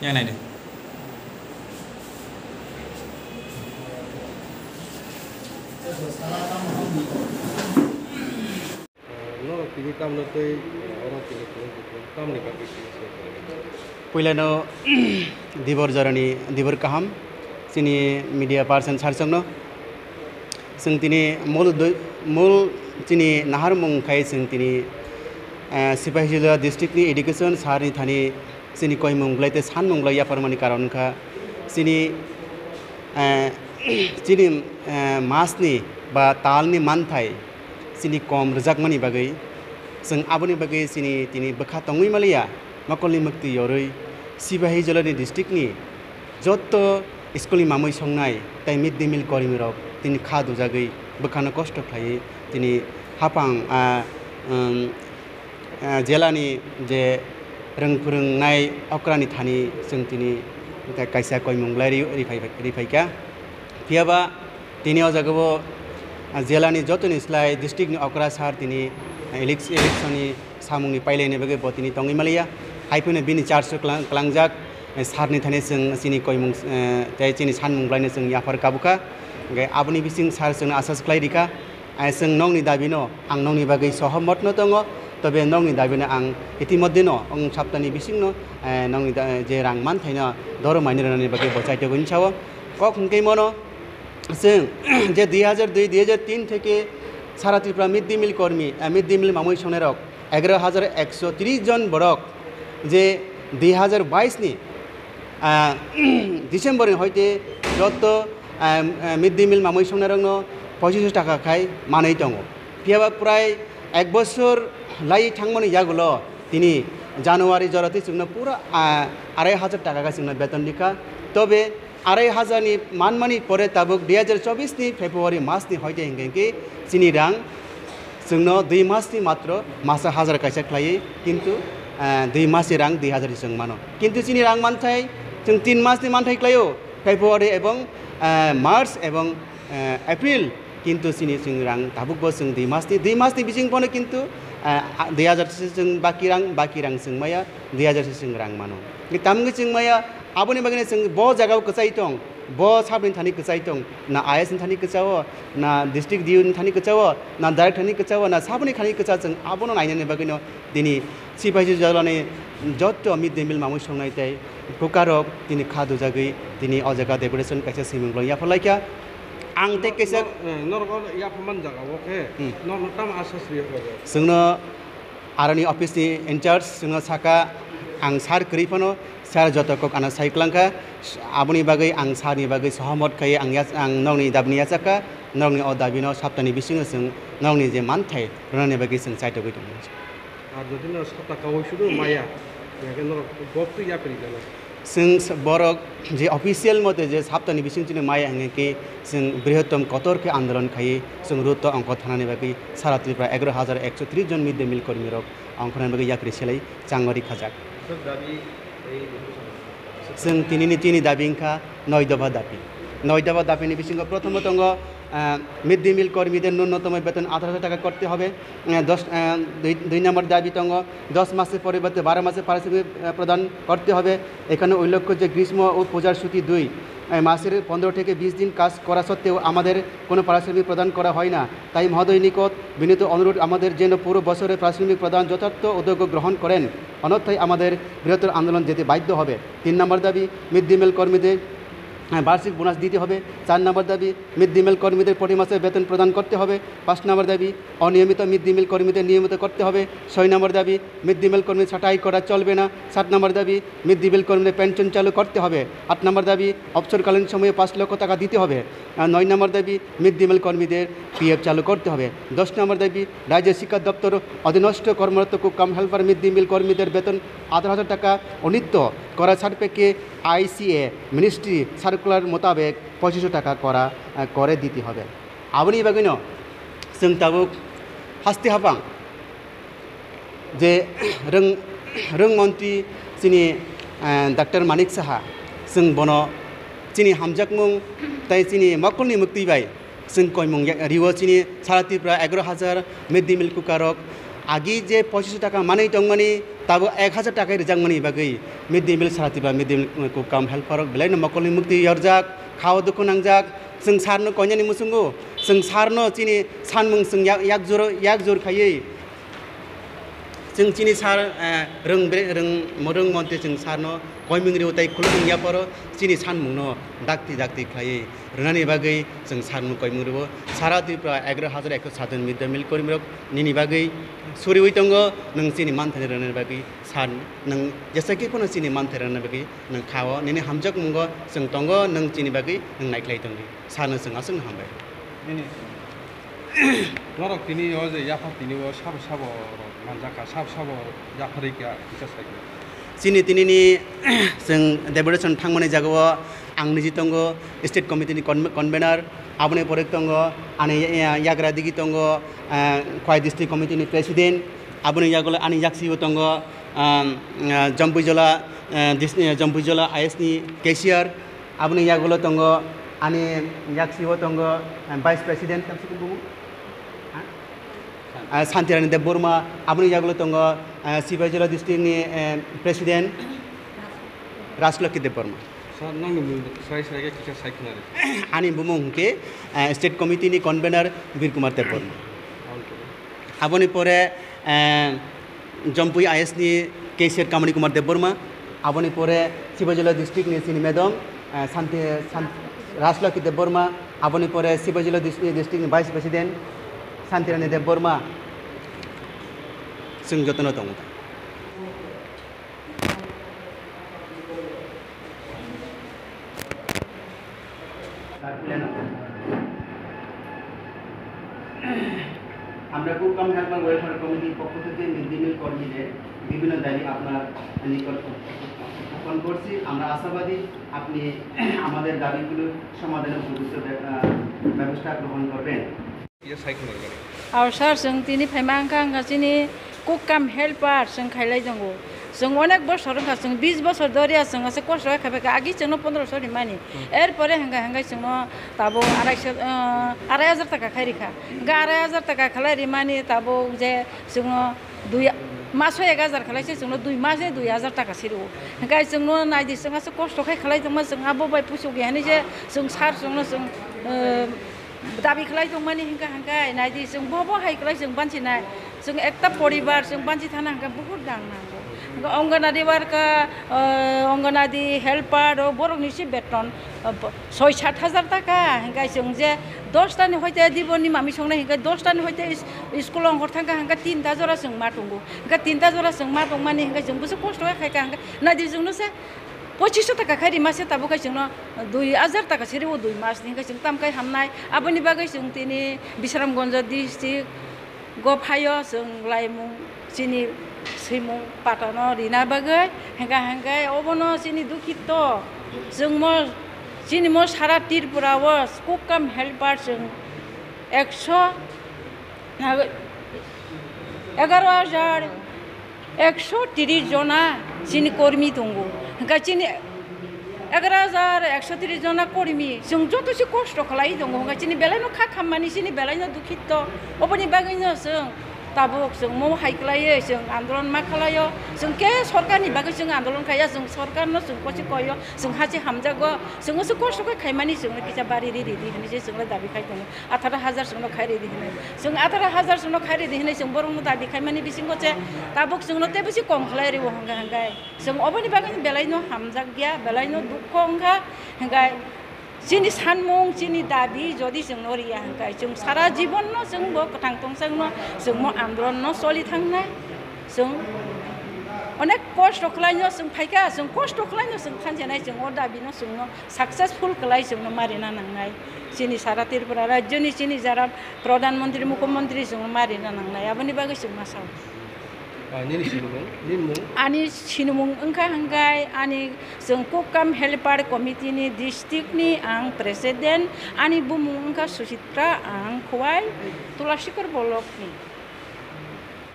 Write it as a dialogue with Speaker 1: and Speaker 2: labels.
Speaker 1: yang naik deh.
Speaker 2: Puilano Dibor Jarani Dibor Kaham sini media person sarsangno sing tini mul tini nahar mung kai sing tini Sipahijila district ni education sari thani sini koi munglai te san munglai ya permani karon ka sini sini mas ni ba tal ni man thai sini kom rejak mani bagai sing aboni bagai sini tini bekha tongui malia makoli mukti yoroi Sipahijila ni district ni joto school ni mamoi songnai tai mid day meal korimi rok tini khadu jagai bekhana kosto khai tini hapang jelani je rengpurungnai okrani thani जों tini kaisa koi munglai rifaika piaba tini o jagabo jelani jotoni slai district ni okra sar tini election ni samungni pailene bage botini tongi malia haipune bini 400 klangjak sarni thani जों sini koi mung tai chini san munglai ne जों yafar kabuka ge abuni bising sar जों asas klai dika जों nongni dabino ang nongni bage sohomot no tongo তবে নংনি দাবিনে আং ইতিমধ্যে অং সপ্তাহনি বিসিংনো নংনি যে রাং মান থাইনা দর মাইনে রানি বাকি বচাইতে গুনছাও কক হুনকেই মনো जों যে 2002-2003 থেকে সারা ত্রিপুরা মিড ডে মিল কর্মী মিড ডে মিল মামুই সনেরক 11,130 জন বরক যে 2022 নি ডিসেম্বরে হইতে যত মিড ডে মিল মামুই সনেরক 25 টাকা খাই মানেই দङ পিয়াবা প্রায় এক বছর লাই থাংমানি যাগুলো তিনি জানুয়ারি জরাতে जोंनो পুরো 2,500 টাকা जोंनो বেতন দিকা তবে 2,500 ni মানমানি পরে তাবুক 2024 ni ফেব্রুয়ারি মাস ni হইতে হিংকে চিনি রাং जोंनो 2 মাস ni মাত্র মাসা 1000 কাইসা খাই কিন্তু 2 মাসি রাং 2,000 जों মানো কিন্তু চিনি রাং মানথাই जों 3 মাস ni মানথাই ক্লাইও ফেব্রুয়ারি এবং মার্চ এবং এপ্রিল কিন্তু চিনি जों রাং তাবুক जों 2 মাসनि बिसिं पने কিন্তু 2,000 जों बाकी रां जों माया 2,000 जों रां मानो तामगे जों माया आबोनि बागने जों ब जागाव कचाइ दं ब साबनि थानि कचाइ दं ना आइएस थानि कचाव ना डिस्ट्रिक्ट डिउ थानि कचाव ना डाइरेक्ट थानि कचाव ना साबनि खानि कचा जों आबोनो नायने बागनो दिनि सिपाहिजिलानि जत मिड डे मिल मामुइ संनाय ताइ कुकारक दिनि खादु जागै दिनि अजागा डेपुटेसन काइसा सिमिंग्ल या फलाइका आं ते केसे
Speaker 3: नरगल या फमान जागा ओके नरनताम आसास रियो
Speaker 2: जोंनो आरनि अफिसनि इनचार्ज जोंनो साका आं सार करिफनो सार जतकक आना साइक्लांका आबुनि बागै आं सारनि बागै सहमत खाय आं नंनि दाबनि याचाका नंनि अ दाबिनो सप्ताहनि बिसिङो जों नंनि जे मानथाय रननि बागै जों साइटोगै दं
Speaker 3: आर जदिनो सप्ता कावै सुदु माया याके नर गपतु या परिगला
Speaker 2: जों बरक जे अफिसियेल मते जे सप्ताहनि बिसिंथिनो माय हांगे जों बृहत्तम कतरके आन्दोलन खायो जों रुत अंक थानानि बागै सारा त्रिपुरा 11,130 जन मिड डे मिल कर्मी रक अंकनानि बागै याक्रि सेलाय चांगरि खाजाक जों तिनि दाबिंखा 9 दफा दाबिनि बिसिंग प्रथमत अंग मिड डे मिल कर्मीদের ন্যূনতম বেতন 18,000 টাকা করতে হবে 2 নম্বর দাবি তঙ্গ 10 মাসের পরিবর্তে 12 মাসের পারিশ্রমিক প্রদান করতে হবে এখানে উল্লেখ্য যে গ্রীষ্ম ও পূজার ছুটি 2 মাসের 15 থেকে 20 দিন কাজ করা সত্ত্বেও আমাদের কোনো পারিশ্রমিক প্রদান করা হয় না তাই মহোদয় নিকট বিনীত অনুরোধ আমাদের যেন পুরো বছরের পারিশ্রমিক প্রদান যথার্থ উদ্যোগ গ্রহণ করেন অন্যথায় আমাদের বৃহত্তর আন্দোলন যেতে বাধ্য হবে 3 নম্বর দাবি মিড ডে মিল কর্মীদের বার্ষিক বোনাস দিতে হবে 4 নম্বর দাবি মিড ডে মিল কর্মীদের প্রতি মাসে বেতন প্রদান করতে হবে 5 নম্বর দাবি অনিয়মিত মিড ডে মিল কর্মীদের নিয়মিত করতে হবে 6 নম্বর দাবি মিড ডে মিল কর্মী ছাঁটাই করা চলবে না 7 নম্বর দাবি মিড ডে মিল কর্মীদের পেনশন চালু করতে হবে 8 নম্বর দাবি অবসরকালীন সময়ে 5 লক্ষ টাকা দিতে হবে 9 নম্বর দাবি মিড ডে মিল কর্মীদের পিএফ চালু করতে হবে 10 নম্বর দাবি রাজ্য শিক্ষা দপ্তর অধীনস্থ কর্মরত কুক কাম হেল্পার মিড ডে মিল কর্মীদের বেতন 18,000 টাকা উন্নীত করার সাপেক্ষে আইসিএ মিনিস্ট্রি সার্কুলার মোতাবেক 2500 টাকা করে দিতে হবে আবনি বাগিনো जों ताबुक हास्ते हाबां जे रोंमन्त्रि चिनि डाक्टर मानिक साहा जों बनो चिनि हामजाकमुं ताई चिनि मकलनि मुक्ति बाय जों कयमुं रिव चिनि सारा त्रिपुरा 11,000 मिड डे मिल कुकारक आगि जे 2500 टाका मानै दंमानि ताबो 1000 टाका रिजांमानि बागै मिड डे मिल सारातिबा मिड डे मिल को काम हेल्प फरक बेलायनो मकलनि मुक्ति यरजाक खाव दुखु नांजाक जों सारनो कन्यानि मुसुंगु जों सारनो चिनि सानमुं जों याक जोर खायै जों चिनि सार रों मन्ते जों सारनो कयमिंरि उताय खुलुम यापर चिनि सानमुंनो दाक्ति खायै रोनानि बागै जों सारनु कयमिंरिबो सारा त्रिपुरा 11107 मिड डे मिल कर्मिरक निनि बागै सुरिवै दङ नों चिनि मानथानि रोनानि बागै सान नों जेसाखि फनो चिनि मानथानि रोनानि बागै नों खाव निनि हामजक मुंगो जों दङ नों चिनि बागै नों नायख्लाय दङ सानो जों आसों हामबाय
Speaker 3: नरक तिनि अजे याफा तिनि ओ साब मानजाका साब याफारिका किसा साइक
Speaker 2: चिनि तिनिनि जों डेपुटेसन थांमानै जागोआव आं निजि दङ स्टेट कमिटिनि कनभेनार आबुनि परेक दङ आनि याग्रा दिगि दङ खय डिस्ट्रिक्ट कमिटिनि प्रेसिडेन्ट आबुनि यागल आनि याक्सिबो दङ जम्पुइजला आइएसनि केसियार आबुनि यागल दङ आनि याक्सिबो दङ भाइस प्रेसिडेन्ट सान्तिरानी देव बर्मा आबुनि यागल दङ सिबाइजला डिस्ट्रिक्टनि प्रेसिडेन्ट राजलक्ष्मी देव बर्मा
Speaker 3: सर नंग साइ साइके किसा साइकनारि
Speaker 2: आनि बुमु हुंके स्टेट कमिटिनि कनभेनार वीर कुमार देव बर्मा आबुनि परे जम्पुई आइएसनि केसियार कामनि कुमार देव बर्मा आबुनि परे सिबाइजला डिस्ट्रिक्टनि सिनि मेडम राजलक्ष्मी देव बर्मा आबुनि परे सिबाइजला डिस्ट्रिक्टनि भाइस प्रेसिडेन्ट सान्तिरानी देव बर्मा जों जतन दङ আমরা কুকাম হেল্পার ওয়েলফেয়ার কমিটির পক্ষ থেকে মিড ডে মিল কর্মীদের বিভিন্ন দাবি আপনার নিকট উত্থাপন করছি আমরা আশাবাদী আপনি আমাদের দাবিগুলো সমাধানের উপযুক্ত ব্যবস্থা গ্রহণ করবেন
Speaker 1: Our sir जों तिनि फाइमांखां गासिनि कुकाम हेल्पार जों खायलाय दङ जों अनेक बছর जों 20 বছর ধরিয়া जों আছে কষ্ট খাবে আগে जों 1500 মানি এরপরে হাঙ্গা जों তাবো 2,500 টাকা খাইরিখা 2,500 টাকা খালাই মানি তাবো যে जों 2 মাসে 1000 খালাইছে जों 2 মাসে 2000 টাকা ছিরো হাঙ্গা जों নাইদি जों আছে কষ্ট খাইলাই दंमोन जों आबो बाय पुसु गैयानि जे जों सार जों दाबि खालाय दंमानि हांगा नायदि जों बबो हाइखलाय जों बानसिनाय जों एकता परिबार जों बानसि थाना हांगा बहुत दांनांगौ अंगनादि वार्का अंगनादि हेल्पार बर'नि सि बेतन 6-7 हाजार टाका हांगा जों जे 10टानि हयते दिबनि मामि संनाय हांगा 10टानि हयते स्कुलाव हरथांगा हांगा 3टा जरा जों मा दंगौ हांगा 3टा जरा जों मा दंमानि हांगा जों बुसो खस्थ खायका हांगा नायदि जोंनो से 2500 टाका खायरि मासे ताबुखाय जों 2000 टाका सेरिव 2 मासनि जों तामखाय हामनाय आबनि बागै जों तिनि बिश्रामगंज डिस्ट्रिक्ट गफायो जों लाइमुं सिनि सैमुं पाटन रिना बागै हांगा अबनो सिनि दुखित जों सिनि सारा त्रिपुराव कुकाम हेल्पार जों 11,130 जना सिनि कर्मी दंगौ गाचिनि 11,130 जना कर्मी जों जतसे कष्ट खालाय दङ गाचिनि बेलायनो खामानि सिनि बेलायनो दुखित अबनि बागैनो जों ताबुक जों मो हाइक्लायो जों आन्दोलन मा खालायो जों के सरकारनि बागै जों आन्दोलन खाया जों सरकारनो जों कसे कयो जों हाजे हामजागो जोंसो कष्ट खायमानि जों किसा बारि रेदि होनो जे जों दाबि खाय दङ 18,000 जों खाय रेदि होनो जों 18,000 जों खाय रेदि होनो जों बरनो दाबि खायमानि बिसिंगो जे ताबुक जोंनो तेबेसि कम खालाय रे हांगा जों अबनि बागै बेलायनो हामजाग गया बेलायनो दुख हांगा जोंनि सानमुं जोंनि दाबि जदि जों नरिया हांगाय जों सारा जीवन जोंबो गोथां तंसांनो जों आन्दोलन चलि थांनाय जों अनेक कष्ट खालायनो जों फायका जों कष्ट खालायनो जों खानजेनाय जों दाबिनो जों सक्सेसफुल खालाय जों मारिना नांनाय जोंनि सारा त्रिपुरा राज्यनि जोंनि जारा प्रधानमन्त्री मुख्यमन्त्री जों मारिना नांनाय आबनि बागै जों मा साव आनि सिनुमुं ओंखा हांगाय आनि जों कुकाम हेल्पार कमिटिनि डिस्ट्रिक्टनि आं प्रेसिडेन्ट आनि बुमुं ओंखा सुचित्रा आं खवाय तुलासिकर बलकनि